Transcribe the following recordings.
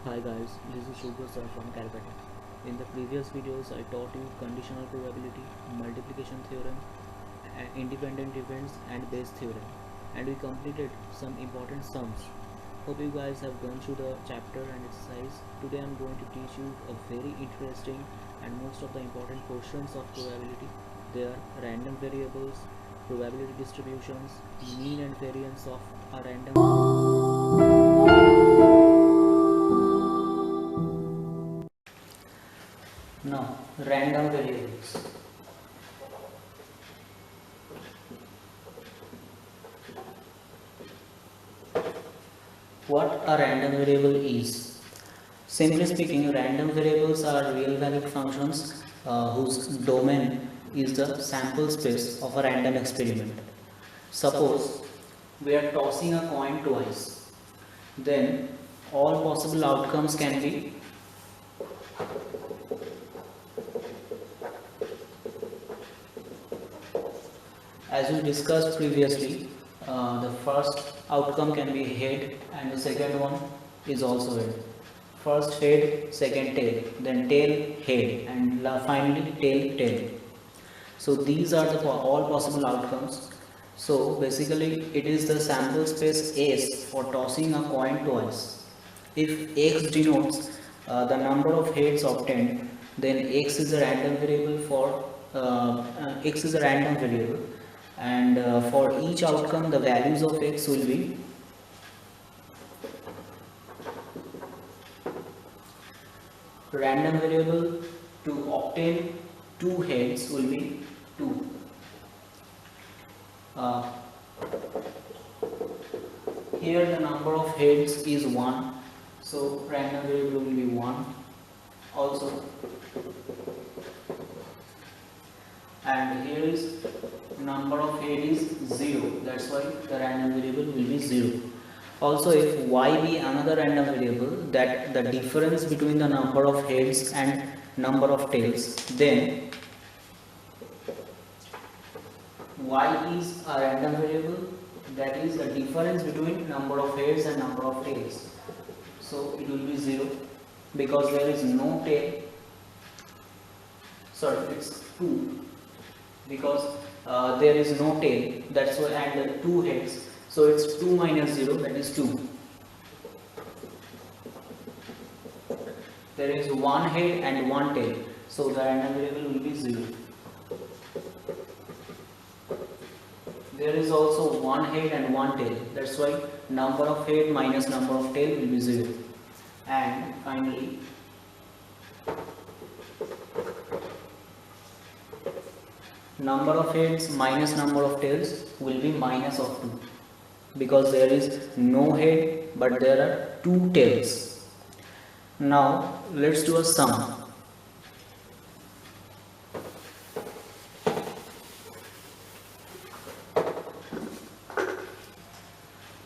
Hi guys, this is Shubhra sir from Calcutta. In the previous videos, I taught you conditional probability, multiplication theorem, independent events and Bayes theorem, and we completed some important sums. Hope you guys have gone through the chapter and exercise. Today I am going to teach you a very interesting and most of the important portions of probability. They are random variables, probability distributions, mean and variance of a random. Now, random variables. What a random variable is? Simply speaking, random variables are real valued functions whose domain is the sample space of a random experiment. Suppose we are tossing a coin twice, then all possible outcomes can be as we discussed previously. The first outcome can be head and the second one is also head. First head, second tail, then tail, head, and finally tail, tail. So these are the all possible outcomes. So basically it is the sample space S for tossing a coin twice. If X denotes the number of heads obtained, then X is a random variable X is a random variable, and for each outcome the values of X will be random variable. To obtain two heads will be 2. Here the number of heads is 1, so random variable will be 1 also, and here is number of head is 0, that's why the random variable will be 0. Also, if y be another random variable, that the difference between the number of heads and number of tails, then y is a random variable, that is the difference between number of heads and number of tails, so it will be 0 because there is no tail. Sorry, it's 2 because there is no tail, that's why, and 2 heads, so it's 2 minus 0, that is 2. There is 1 head and 1 tail, so the random variable will be 0. There is also 1 head and 1 tail, that's why number of head minus number of tail will be 0. And finally, number of heads minus number of tails will be minus of 2 because there is no head but there are 2 tails. Now let's do a sum.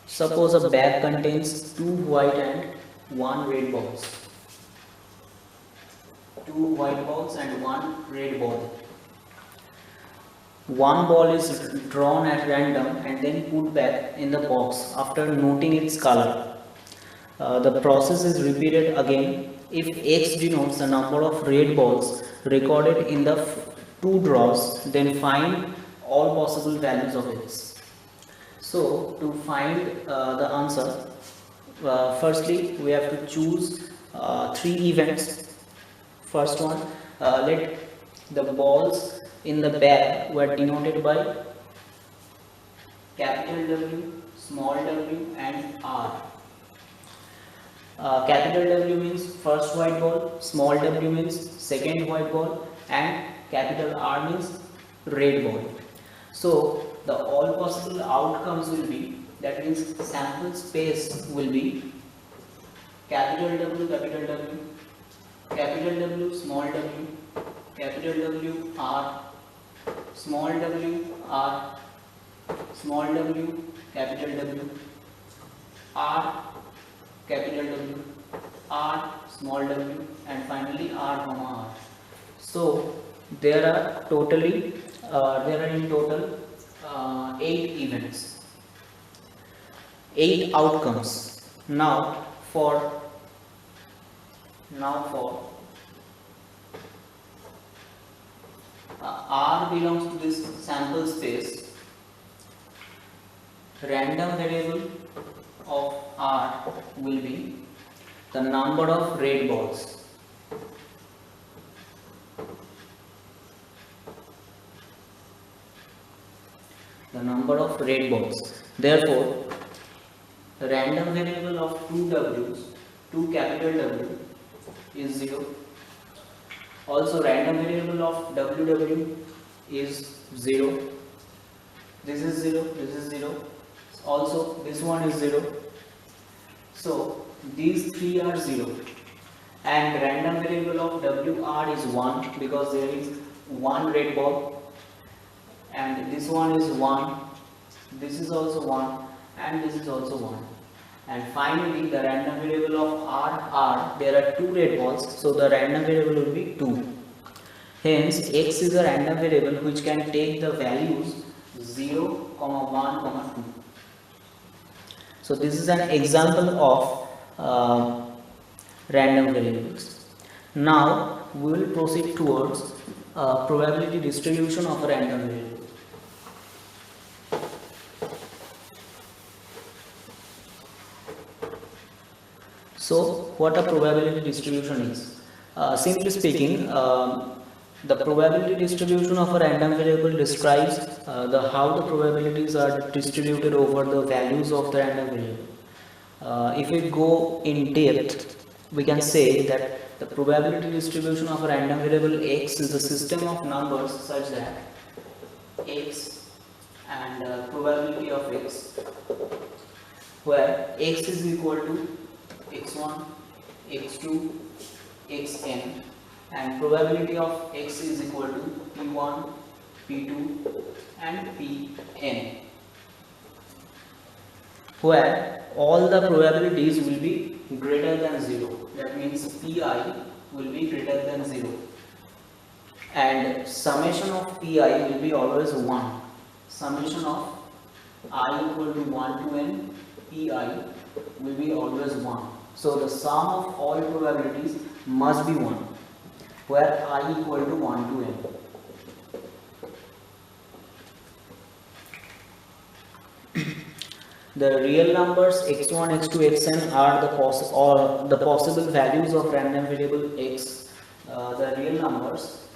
Suppose a bag contains 2 white and 1 red balls. 2 white balls and 1 red ball. One ball is drawn at random and then put back in the box after noting its color. The process is repeated again if X denotes the number of red balls recorded in the 2 draws, then find all possible values of X. So to find the answer, firstly we have to choose 3 events. First one, let the balls in the bag were denoted by capital W, small w and R. Capital W means first white ball, small w means second white ball, and capital R means red ball. So the all possible outcomes will be, that means sample space will be capital W, capital W, capital W, small w, capital W, R, small w, R, small w, capital W, R, capital W, R, small w, and finally R comma R. So there are in total 8 events, 8 outcomes. Now for Now for R belongs to this sample space, random variable of R will be the number of red balls. The number of red balls. Therefore, the random variable of 2 W's, 2 capital W is 0. Also, random variable of WW is 0. This is 0, this is 0. Also, this one is 0. So, these three are 0. And random variable of WR is 1 because there is one red ball. And this one is 1. This is also 1. And this is also 1. And finally, the random variable of R, there are 2 red balls, so the random variable will be 2. Hence, X is a random variable which can take the values 0, 1, 2. So this is an example of random variables. Now, we will proceed towards probability distribution of a random variable. So, what a probability distribution is? Simply speaking, the probability distribution of a random variable describes how the probabilities are distributed over the values of the random variable. If we go in depth, we can say that the probability distribution of a random variable X is a system of numbers such that X and probability of X, where X is equal to x1, x2, xn, and probability of x is equal to p1, p2 and pn, where all the probabilities will be greater than 0. That means pi will be greater than 0 and summation of pi will be always 1. Summation of I equal to 1 to n, pi will be always 1. So the sum of all probabilities must be 1, where I equal to 1 to n. The real numbers x1, x2, xn are the possible values of random variable x. The real numbers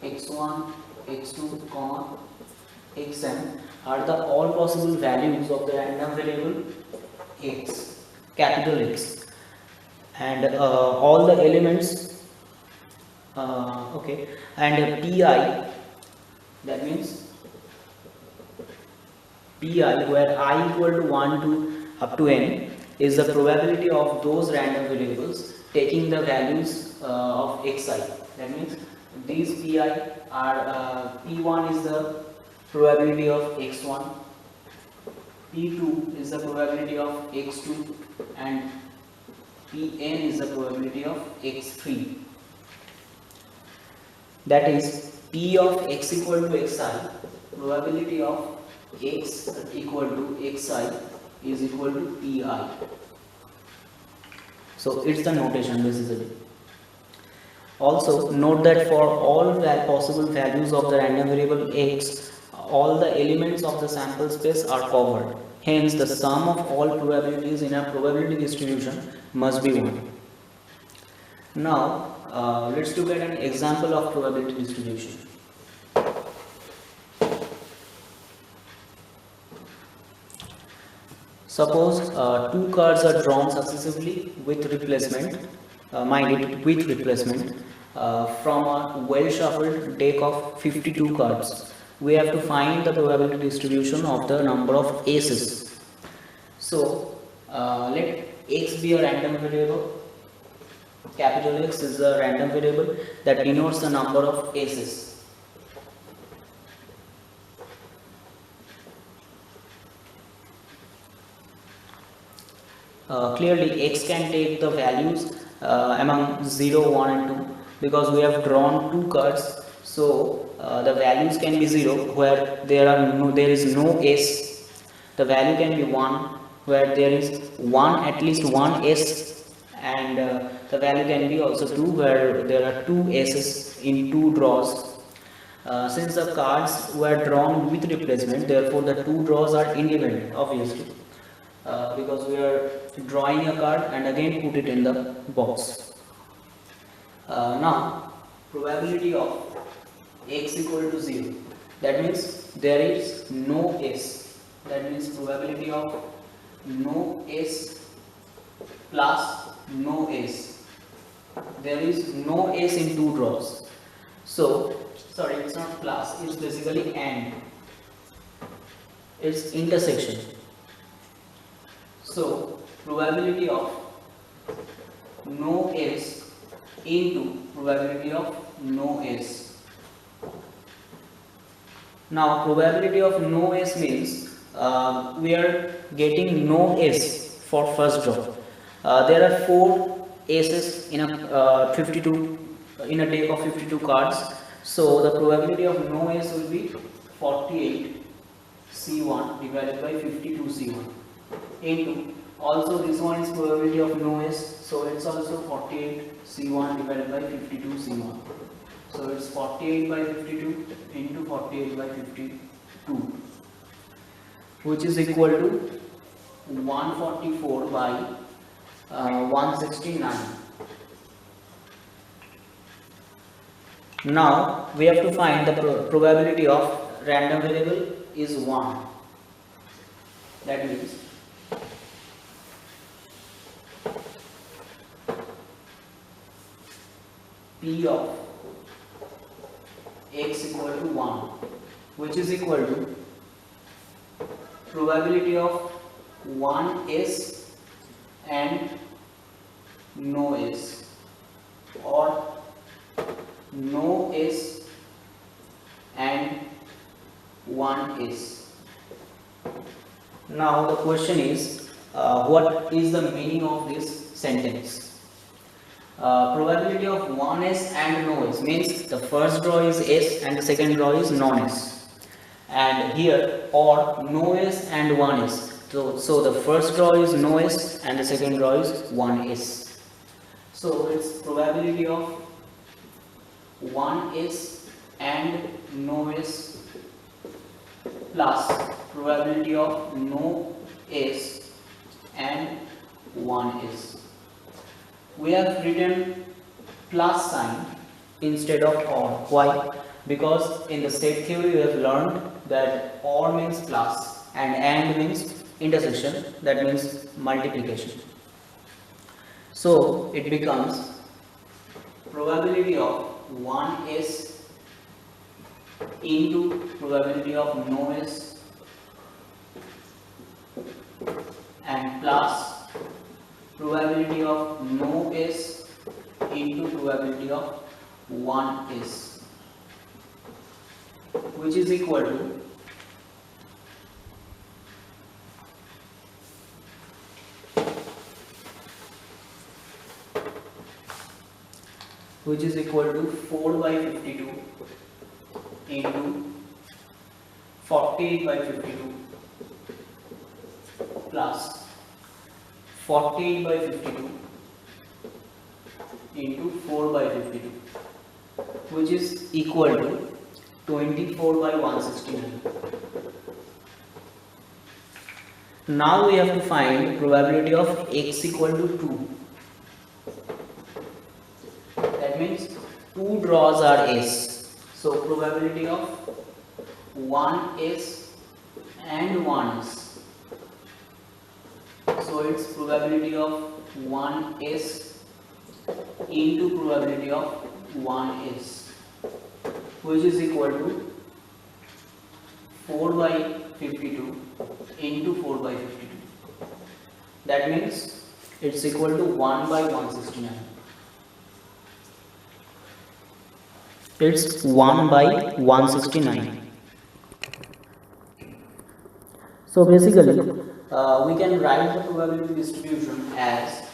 x1, x2, xn are the all possible values of the random variable x, capital X. And all the elements, and pi, that means pi where I equal to 1 to up to n is the probability of those random variables taking the values of xi. That means these pi are p1 is the probability of x1, p2 is the probability of x2 and Pn is the probability of x3. That is P of x equal to xi, probability of x equal to xi is equal to Pi. So it's the notation basically. Also note that for all possible values of the random variable x, all the elements of the sample space are covered. Hence, the sum of all probabilities in a probability distribution must be 1. Now, let's look at an example of probability distribution. Suppose 2 cards are drawn successively with replacement, with replacement from a well shuffled deck of 52 cards. We have to find the probability distribution of the number of aces. So let x be a random variable. Capital X is a random variable that denotes the number of aces. Clearly x can take the values among 0, 1 and 2 because we have drawn 2 cards. So the values can be 0 where there is no s. The value can be 1 where there is at least one s, and the value can be also 2 where there are 2 aces in 2 draws. Since the cards were drawn with replacement, therefore the 2 draws are independent, obviously, because we are drawing a card and again put it in the box. Now, probability of x equal to 0, that means there is no s, that means probability of no s plus no s, there is no s in 2 draws. So, sorry, it's not plus, it's basically and, it's intersection. So, probability of no s into probability of no s. Now, probability of no s means we are getting no s for first draw. There are 4 aces in a 52 in a deck of 52 cards. So the probability of no s will be 48 c1 divided by 52 c1 into, also this one is probability of no s, so it's also 48 c1 divided by 52 c1. So it's 48 by 52 into 48 by 52, which is equal to 144 by 169. Now we have to find the probability of random variable is 1. That means P of x equal to 1, which is equal to probability of 1s and no s, or no s and 1s. Now the question is, what is the meaning of this sentence? Probability of 1s and no s means the first draw is s and the second draw is non-s, and here or no s and 1s. So the first draw is no s and the second draw is 1s. So it's probability of 1s and no s plus probability of no s and 1s. We have written plus sign instead of or. Why? Because in the set theory we have learned that or means plus and means intersection, that means multiplication. So it becomes probability of 1s into probability of no s and plus probability of no s into probability of 1s, which is equal to which is equal to 4 by 52 into 48 by 52 plus 48 by 52 into 4 by 52, which is equal to 24 by 169. Now we have to find probability of x equal to 2. That means 2 draws are s. So probability of 1s and 1s. So it's probability of 1s into probability of 1s, which is equal to 4 by 52 into 4 by 52. That means it's equal to 1 by 169. It's 1 by 169. So basically, we can write the probability distribution as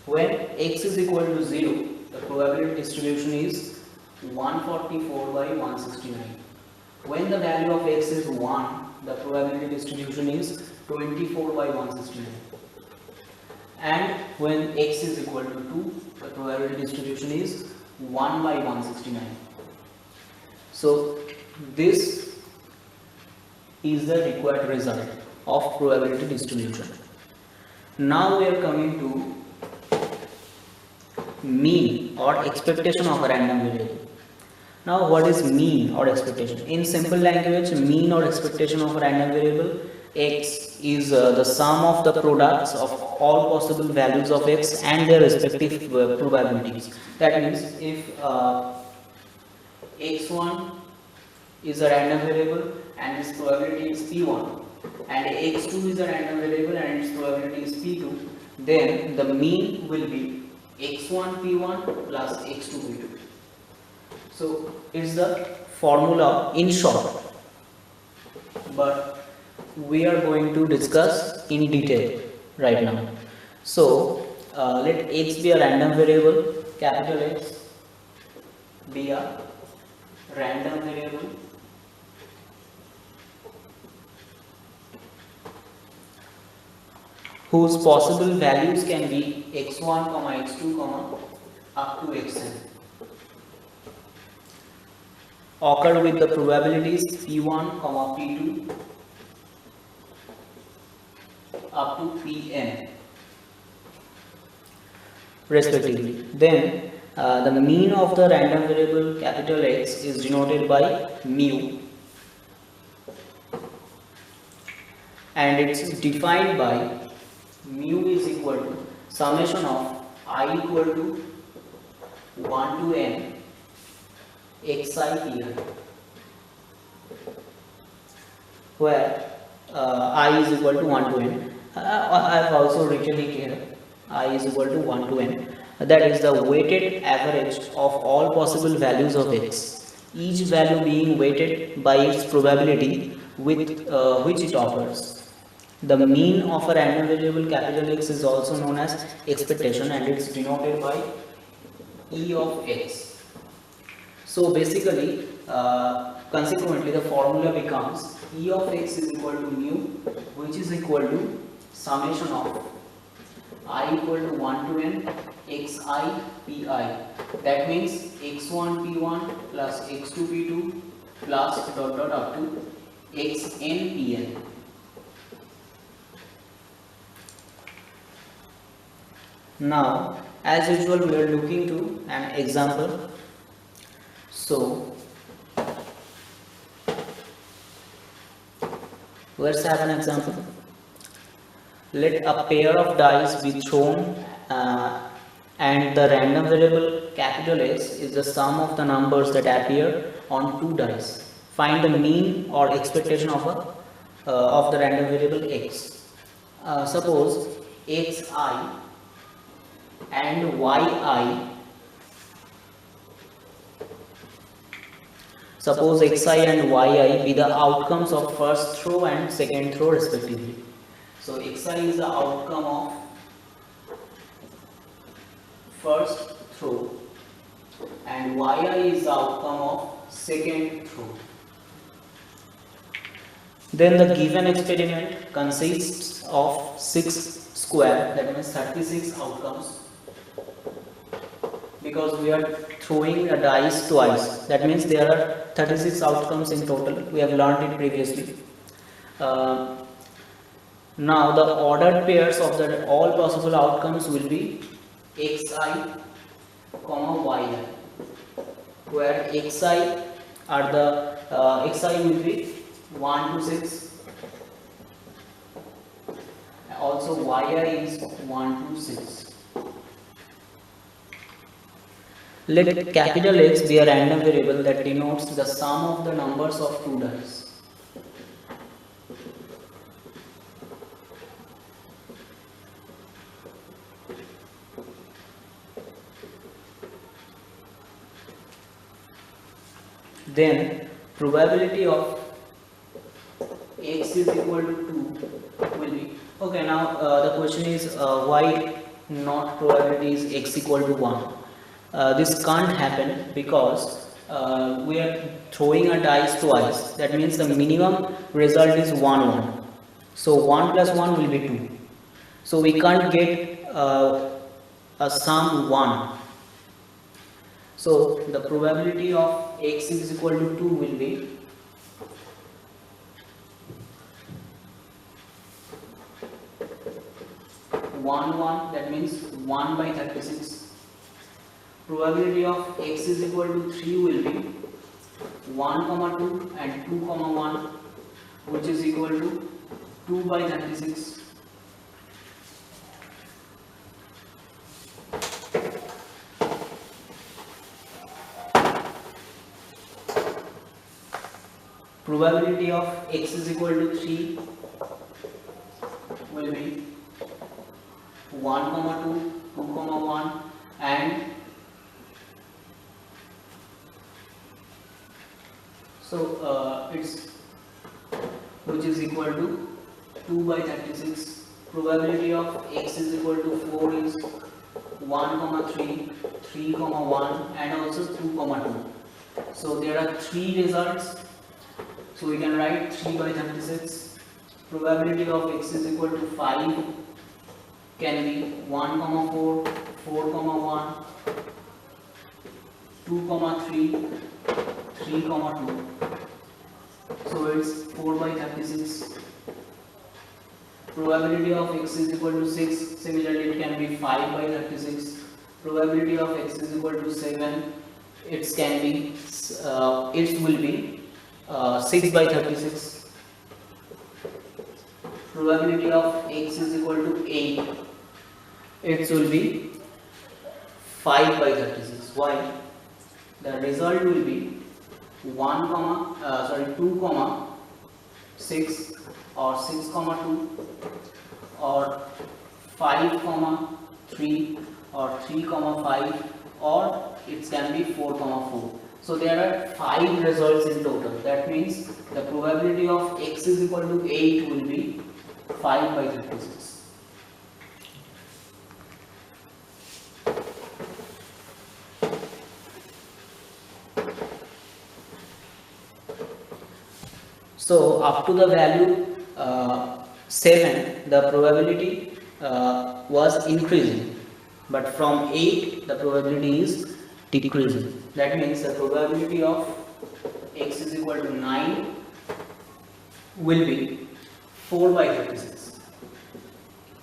when x is equal to 0, the probability distribution is 144 by 169. When the value of x is 1, the probability distribution is 24 by 169. And when x is equal to 2, the probability distribution is 1 by 169. So this is the required result of probability distribution. Now we are coming to mean or expectation of a random variable. Now what is mean or expectation? In simple language, mean or expectation of a random variable, x is the sum of the products of all possible values of x and their respective probabilities. That means if x1 is a random variable and its probability is p1, and x2 is a random variable and its probability is p2, then the mean will be x1 p1 plus x2 p2. So it's the formula in short, but we are going to discuss in detail right now. So let x be a random variable, capital X be a random variable whose possible values can be x1, x2, up to xn, occur with the probabilities p1, p2 up to pn respectively. Then the mean of the random variable capital X is denoted by mu, and it's defined by mu is equal to summation of I equal to 1 to n xi pi, where I is equal to 1 to n. I have also written it here. I is equal to 1 to n. That is the weighted average of all possible values of x, each value being weighted by its probability with which it occurs. The mean of a random variable capital X is also known as expectation, and it's denoted by E of x. So basically, consequently, the formula becomes E of x is equal to mu, which is equal to summation of I equal to 1 to n xi pi. That means x1 p1 plus x2 p2 plus dot dot up to xn pn. Now, as usual, we are looking to an example. So let's have an example. Let a pair of dice be thrown and the random variable capital X is the sum of the numbers that appear on two dice. Find the mean or expectation of the random variable x. Suppose xi and yi. Suppose xi and yi be the outcomes of first throw and second throw respectively. So xi is the outcome of first throw and yi is the outcome of second throw. Then the given experiment consists of 6 square, that means 36 outcomes, because we are throwing a dice twice. That means there are 36 outcomes in total. We have learned it previously. Now the ordered pairs of the all possible outcomes will be xi, yi, where xi are the xi will be 1 to 6. Also yi is 1 to 6. Let capital X be a random variable that denotes the sum of the numbers of two dice. Then probability of x is equal to 2 will be okay. Now the question is why not probability is x equal to 1? This can't happen because we are throwing a dice twice, that means the minimum result is 1 1. So 1 plus 1 will be 2. So we can't get a sum 1. So the probability of x is equal to 2 will be 1 1, that means 1 by 36. Probability of x is equal to 3 will be 1 comma 2 and 2 comma 1, which is equal to 2 by 36. Probability of x is equal to 3 will be 1 comma 2, 2 comma 1, and so it's which is equal to 2 by 36. Probability of x is equal to 4 is 1 comma 3, 3 comma 1, and also 2 comma 2. So there are 3 results. So we can write 3 by 36. Probability of x is equal to 5 can be 1 comma 4, 4 comma 1, 2 comma 3, 3 comma 2. So it's 4 by 36. Probability of x is equal to 6. Similarly, it can be 5 by 36. Probability of x is equal to 7. It can be it will be 6 by 36. Probability of x is equal to 8. It will be 5 by 36. Why? The result will be 2 comma 6 or 6 comma 2 or 5 comma 3 or 3 comma 5, or it can be 4 comma 4. So there are 5 results in total. That means the probability of x is equal to 8 will be 5 by 36. So up to the value 7, the probability was increasing, but from 8 the probability is decreasing. That means the probability of x is equal to 9 will be 4 by 36.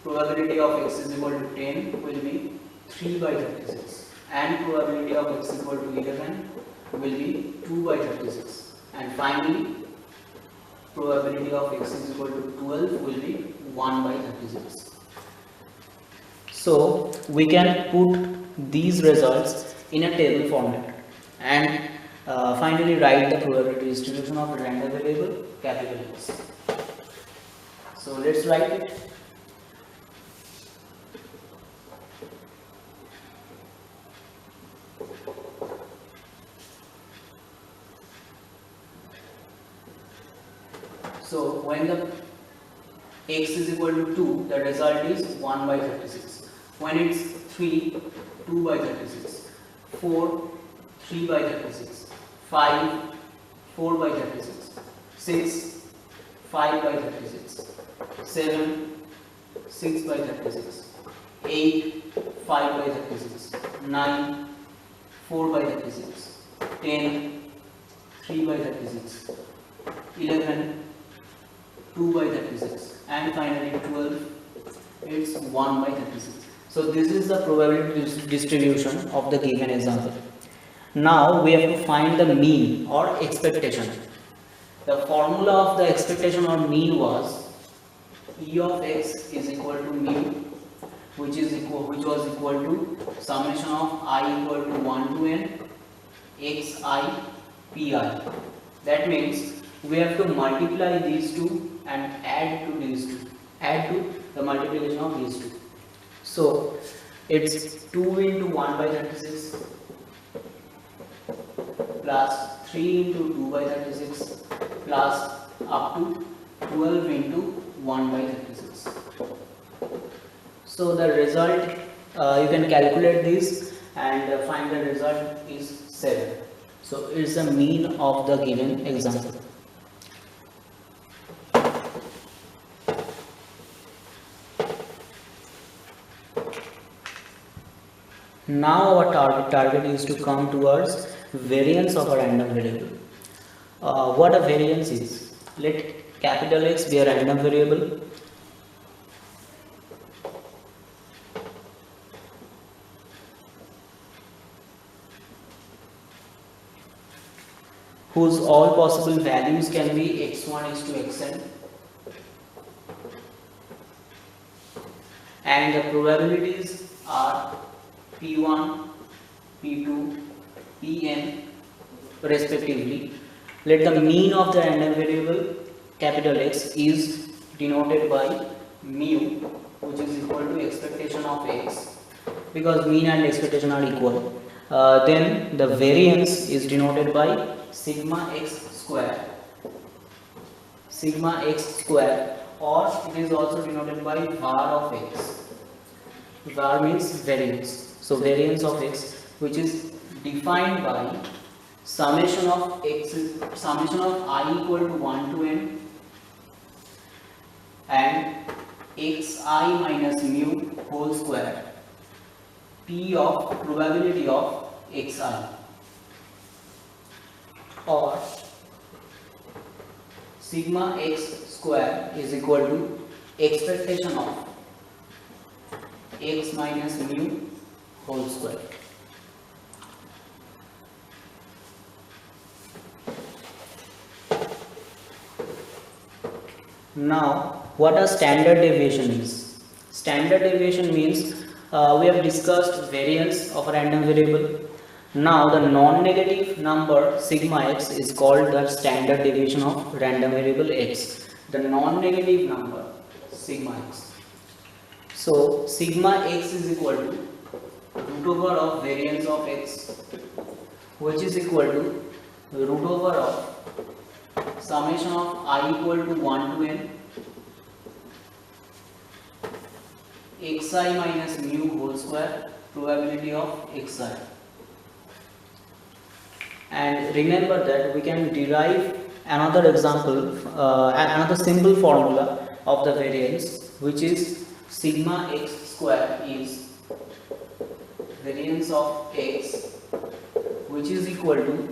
Probability of x is equal to 10 will be 3 by 36, and probability of x is equal to 11 will be 2 by 36, and finally probability of x is equal to 12 will be 1 by 36. So we can put these results in a table format and finally write the probability distribution of a random variable capital X. So let's write it. So when the x is equal to 2, the result is 1 by 36. When it's 3, 2 by 36. 4, 3 by 36. 5, 4 by 36. 6, 5 by 36. 7, 6 by 36. 8, 5 by 36. 9, 4 by 36. 10, 3 by 36. 11, 2 by 36, and finally 12, it's 1 by 36. So this is the probability distribution of the given example. Now we have to find the mean or expectation. The formula of the expectation or mean was E of x is equal to mean, which was equal to summation of I equal to 1 to n xi pi. That means we have to multiply these two and add to these two, add to the multiplication of these two. So it's 2 into 1 by 36 plus 3 into 2 by 36 plus up to 12 into 1 by 36. So the result, you can calculate this and find the result is 7. So it's the mean of the given example. Now our target is to come towards variance of a random variable. What a variance is? Let capital X be a random variable. Whose all possible values can be x1 is to xn, and the probabilities are p1, p2, pn respectively. Let the mean of the random variable capital X is denoted by mu, which is equal to expectation of x, because mean and expectation are equal. Then the variance is denoted by sigma x square, or it is also denoted by var of x. Var means variance. So variance of x, which is defined by summation of i equal to 1 to n and xi minus mu whole square, p of probability of xi, or sigma x square is equal to expectation of x minus mu whole square. Now, what a standard deviation is? Standard deviation means we have discussed variance of a random variable. Now, the non-negative number sigma x is called the standard deviation of random variable x. The non-negative number sigma x. So, sigma x is equal to root over of variance of x, which is equal to root over of summation of I equal to 1 to n xi minus mu whole square probability of xi. And remember that we can derive another example, another simple formula of the variance, which is sigma x square is variance of x, which is equal to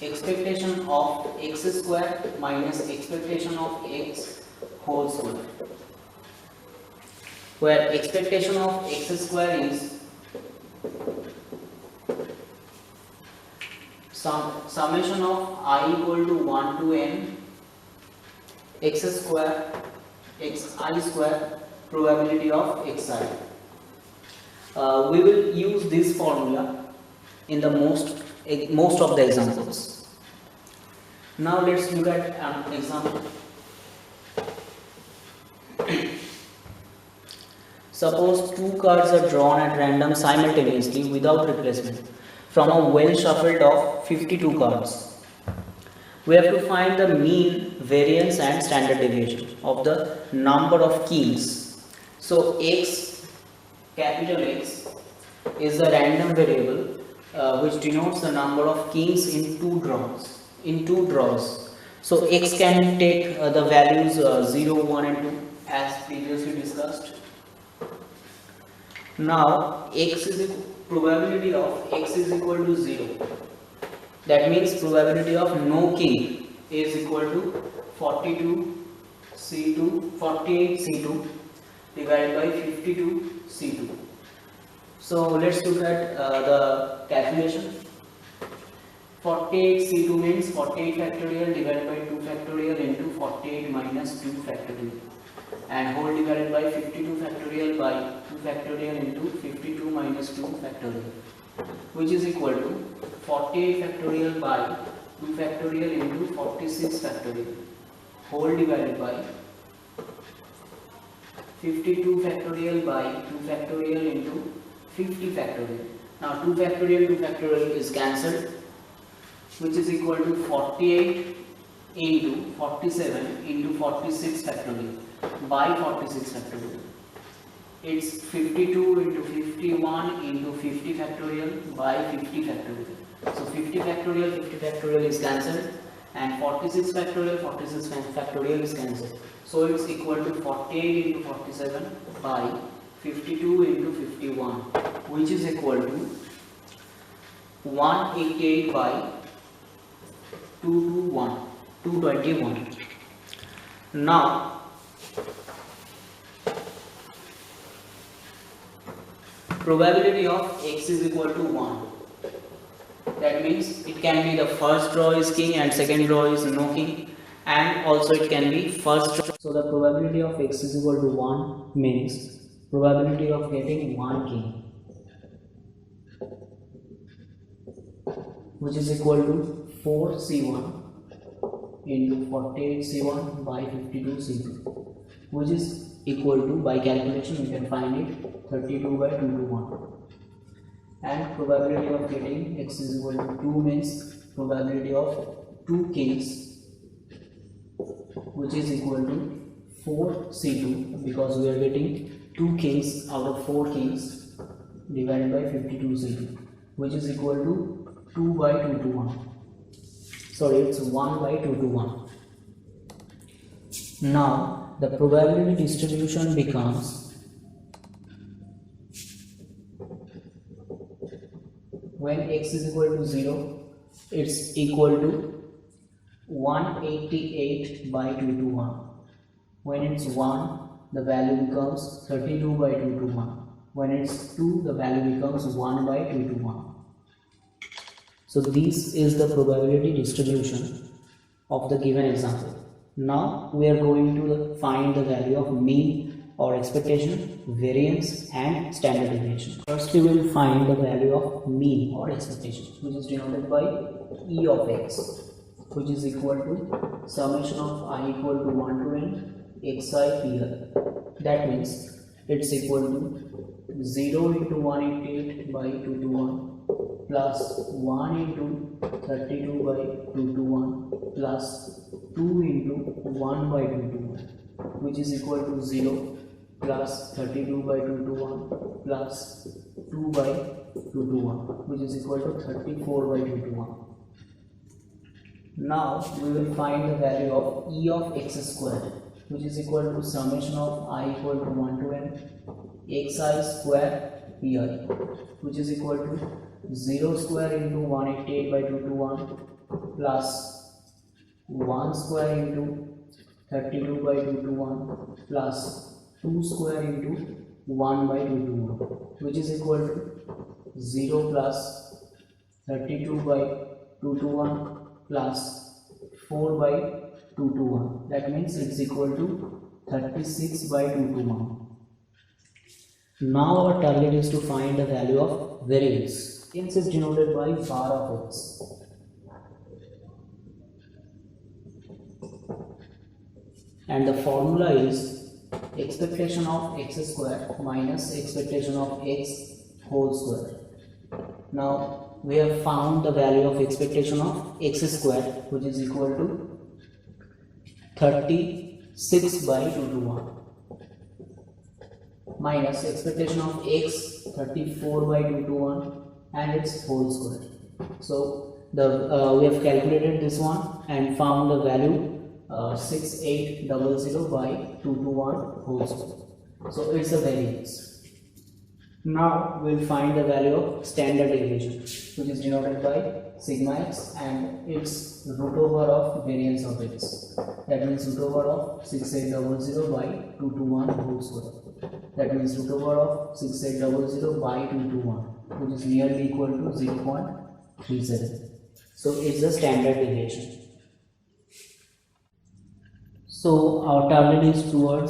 expectation of x square minus expectation of x whole square, where expectation of x square is summation of I equal to 1 to n x square xi square probability of xi. We will use this formula in the most of the examples. Now let's look at an example. Suppose two cards are drawn at random simultaneously without replacement from a well shuffled of 52 cards. We have to find the mean, variance and standard deviation of the number of kings. So x, capital X, is the random variable which denotes the number of kings in two draws. So x can take the values 0, 1 and 2 as previously discussed. Now probability of x is equal to 0. That means probability of no king is equal to 48c2 divided by 52c2. So let's look at the calculation. 48c2 means 48 factorial divided by 2 factorial into 48 minus 2 factorial, and whole divided by 52 factorial by 2 factorial into 52 minus 2 factorial, which is equal to 48 factorial by 2 factorial into 46 factorial, whole divided by 52 factorial by 2 factorial into 50 factorial. Now 2 factorial is cancelled, which is equal to 48 into 47 into 46 factorial by 46 factorial. It's 52 into 51 into 50 factorial by 50 factorial. So 50 factorial is cancelled, and 46 factorial is cancelled. So it's equal to 48 into 47 by 52 into 51, which is equal to 188 by 221. Now probability of x is equal to 1. That means it can be the first row is king and second row is no king, and also it can be first row. So the probability of x is equal to 1 means probability of getting one king, which is equal to 4c1 into 48c1 by 52c2, which is equal to, by calculation we can find it, 32 by 221. And probability of getting x is equal to 2 means probability of 2 kings, which is equal to 4c2, because we are getting 2 kings out of 4 kings divided by 52c2, which is equal to 2 by 221. Sorry, it's 1 by 221. Now the probability distribution becomes, when x is equal to 0, it's equal to 188 by 221. When it's 1, the value becomes 32 by 221. When it's 2, the value becomes 1 by 221. So this is the probability distribution of the given example. Now we are going to find the value of mean or expectation, variance and standard deviation. First we will find the value of mean or expectation, which is denoted by E of x, which is equal to summation of I equal to 1 to n xi pi. That means it's equal to 0 into 188 by 221 plus 1 into 32 by 221 plus 2 into 1 by 221, which is equal to 0 plus 32 by 221 plus 2 by 221, which is equal to 34 by 221. Now we will find the value of E of x square, which is equal to summation of I equal to 1 to n xi square pi, which is equal to 0 square into 188 by 221 plus 1 square into 32 by 221 plus 2 square into 1 by 221, which is equal to 0 plus 32 by 221 plus 4 by 221. That means it's equal to 36 by 221. Now our target is to find the value of variance. Variance is denoted by bar of x. And the formula is expectation of x square minus expectation of x whole square. Now we have found the value of expectation of x square, which is equal to 36 by 221 minus expectation of x 34 by 221 and its whole square. So we have calculated this one and found the value 6800 by 221 whole square. So it's a variance. Now we will find the value of standard deviation, which is denoted by sigma x, and it's root over of variance of x. That means root over of 6800 by 221 whole square. That means root over of 6800 by 221, which is nearly equal to 0.37. So it's the standard deviation. So our target is to go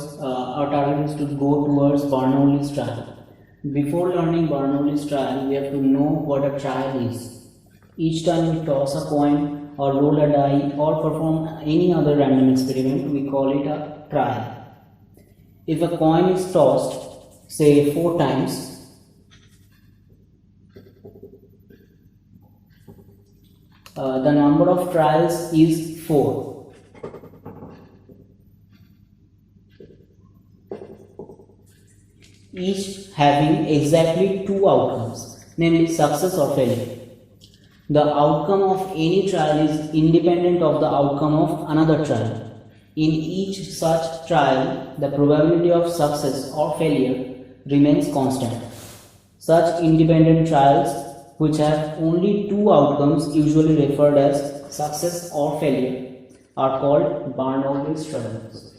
towards Bernoulli's trial. Before learning Bernoulli's trial, we have to know what a trial is. Each time we toss a coin or roll a die or perform any other random experiment, we call it a trial. If a coin is tossed, say 4 times, the number of trials is 4. Each having exactly 2 outcomes, namely success or failure. The outcome of any trial is independent of the outcome of another trial. In each such trial, the probability of success or failure remains constant. Such independent trials, which have only two outcomes, usually referred as success or failure, are called Bernoulli's trials.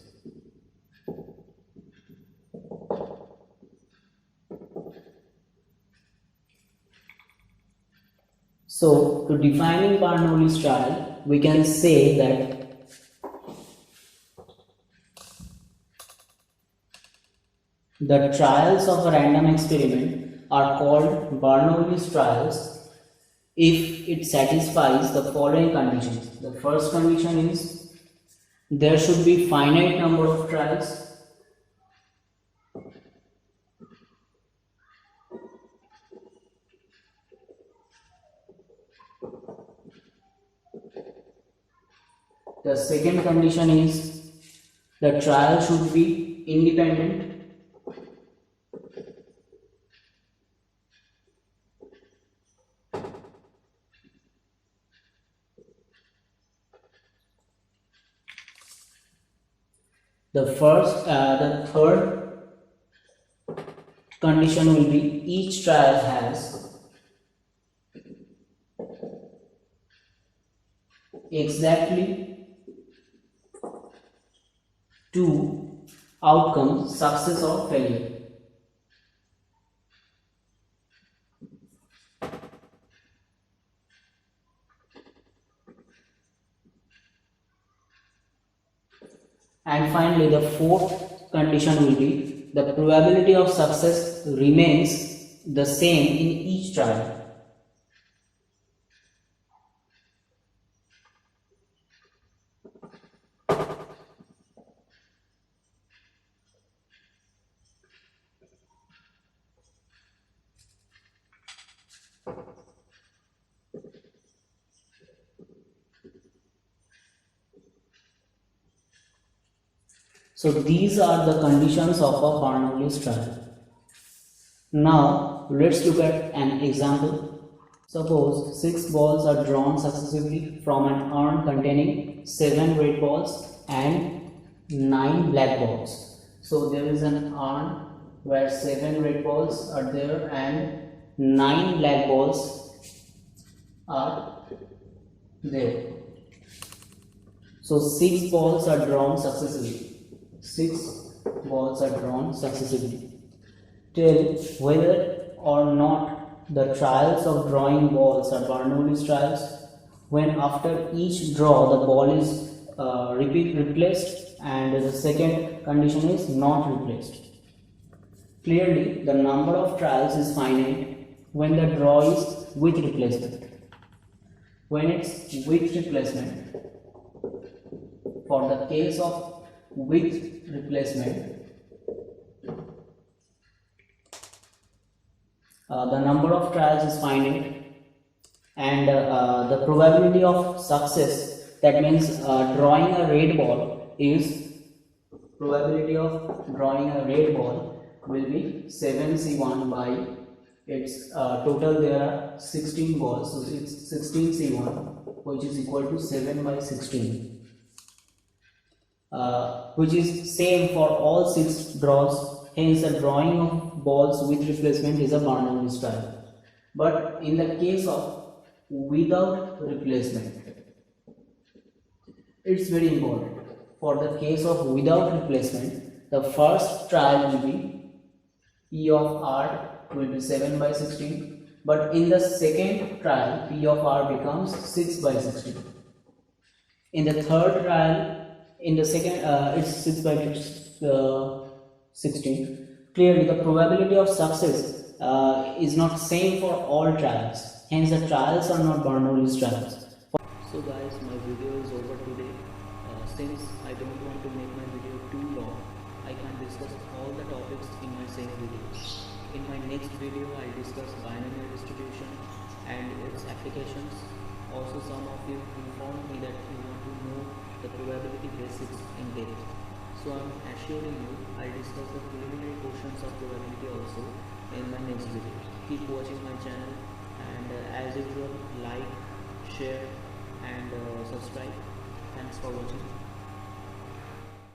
So, to defining Bernoulli's trial, we can say that the trials of a random experiment are called Bernoulli's trials if it satisfies the following conditions. The first condition is there should be finite number of trials. The second condition is the trial should be independent. The third condition will be each trial has exactly two outcomes, success or failure. And finally, the fourth condition will be the probability of success remains the same in each trial. So these are the conditions of a Bernoulli's trial. Now let's look at an example. Suppose 6 balls are drawn successively from an urn containing 7 red balls and 9 black balls. So there is an urn where 7 red balls are there and 9 black balls are there. So 6 balls are drawn successively. 6 balls are drawn successively. Tell whether or not the trials of drawing balls are Bernoulli's trials when after each draw the ball is replaced and the second condition is not replaced. Clearly, the number of trials is finite when the draw is with replacement. When it's with replacement, for the case of with replacement, the number of trials is finite and the probability of success, that means drawing a red ball, is probability of drawing a red ball will be 7C1 by its total there are 16 balls, so it's 16C1 which is equal to 7 by 16. Which is same for all 6 draws, hence the drawing of balls with replacement is a Bernoulli's trial. But in the case of without replacement, it's very important. For the case of without replacement, the first trial will be E of R will be 7 by 16, but in the second trial P of R becomes 6 by 16. In the third trial, in the second it's 6 by 16. Clearly the probability of success is not same for all trials, hence the trials are not Bernoulli's trials. So guys, my video is over today. Since I don't want to make my video too long, I can discuss all the topics in my same videos. In my next video I'll discuss binomial distribution and its applications. Also, some of you informed me that you want to know the probability basics in depth. So I'm assuring you I'll discuss the preliminary portions of probability also in my next video. Keep watching my channel. and as usual, like, share and subscribe. Thanks for watching.